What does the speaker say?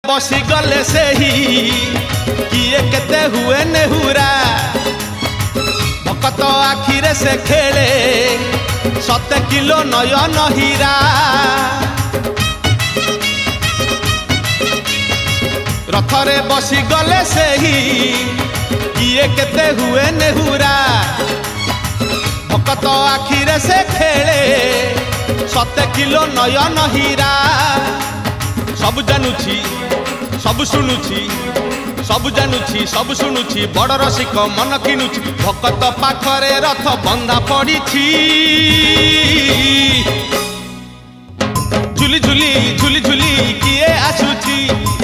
बसी गले से ही किए केते हुए नेहुरा भकत आखिरे से खेले 7 किलो नयन हीरा रथरे बसी गले से ही किए केते हुए नेहुरा भकत आखिरे से खेले 7 किलो नयन हीरा सब जानुची सब शुणुची सब जानुची सब शुणुची बड़ रसिक मन किनुची भकत पाखरे रथ बंधा पड़ी झुली झुली झुली झुली किए आसुची।